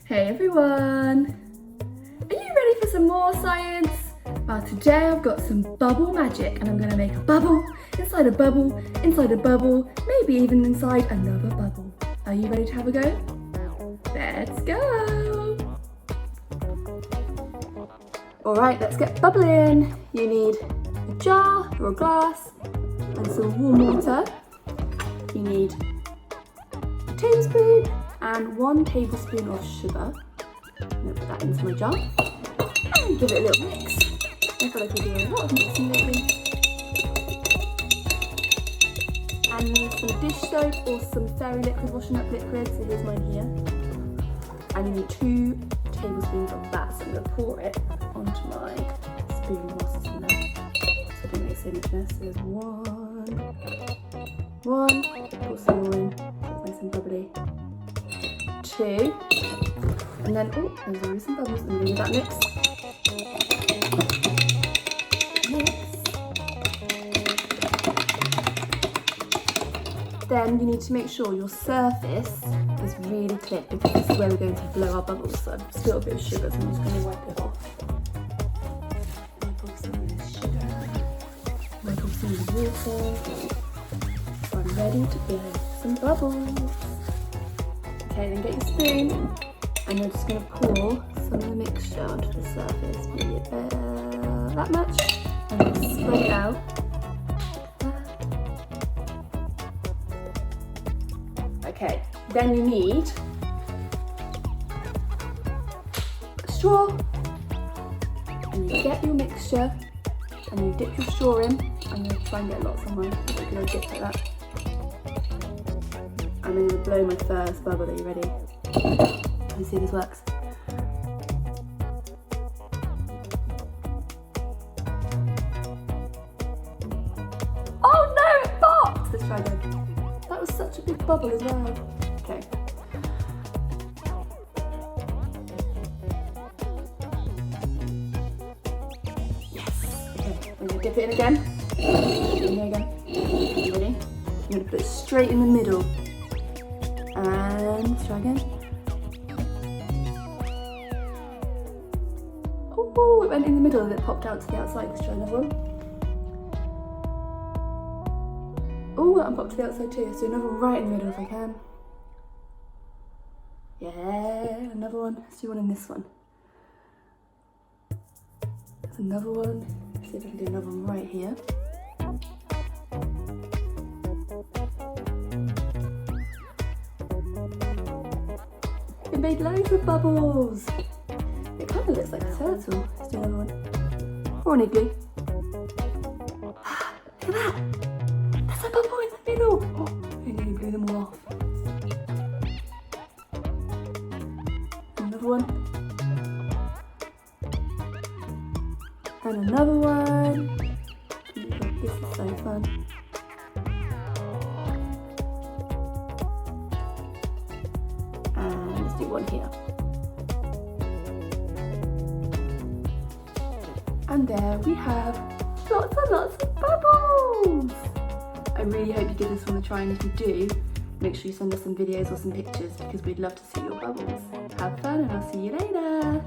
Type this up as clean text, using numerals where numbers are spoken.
Hey everyone! Are you ready for some more science? Well, today I've got some bubble magic and I'm going to make a bubble, inside a bubble, inside a bubble, maybe even inside another bubble. Are you ready to have a go? Let's go! Alright, let's get bubbling. You need a jar or a glass and some warm water. You need a tablespoon and 1 tablespoon of sugar. I'm going to put that into my jar and give it a little mix. I feel like we're doing a lot of mixing lately. And need some dish soap or some fairy liquid, washing up liquid, so here's mine here. And you need 2 tablespoons of that, so I'm going to pour it onto my spoon whilst it's in there, so I don't make so much mess. So there's one, pour some more in, so it's nice and bubbly. 2, and then, oh, there's already some bubbles, and leave that mix. Then you need to make sure your surface is really clear because this is where we're going to blow our bubbles. So I've spilled a bit of sugar, so I'm just going to wipe it off. Wipe off some of this sugar, wipe off some of the water. So I'm ready to blow some bubbles. Okay, then get your spoon and you're just going to pour some of the mixture onto the surface, maybe that much, and then spread it out. Okay, then you need a straw, and you get your mixture and you dip your straw in. I'm going to try and get a lot somewhere, so I'm going to dip like that. I'm going to blow my first bubble. Are you ready? Let me see if this works. Oh no, it popped! Let's try again. That was such a big bubble as well. Okay. Yes! Okay, I'm going to dip it in again. In here again. You ready? I'm going to put it straight in the middle. And try again. Oh, it went in the middle and it popped out to the outside. Let's try another one. Oh, that one popped to the outside too. So another one right in the middle if I can. Yeah, another one. Let's do one in this one. There's another one. Let's see if I can do another one right here. It made loads of bubbles. It kind of looks like a turtle. Let's do another one. Or an igloo. Look at that. There's a bubble in the middle. Oh, I nearly blew them all off. Another one. And another one. This is so fun. Do one here. And there we have lots and lots of bubbles! I really hope you give this one a try, and if you do, make sure you send us some videos or some pictures because we'd love to see your bubbles. Have fun and I'll see you later!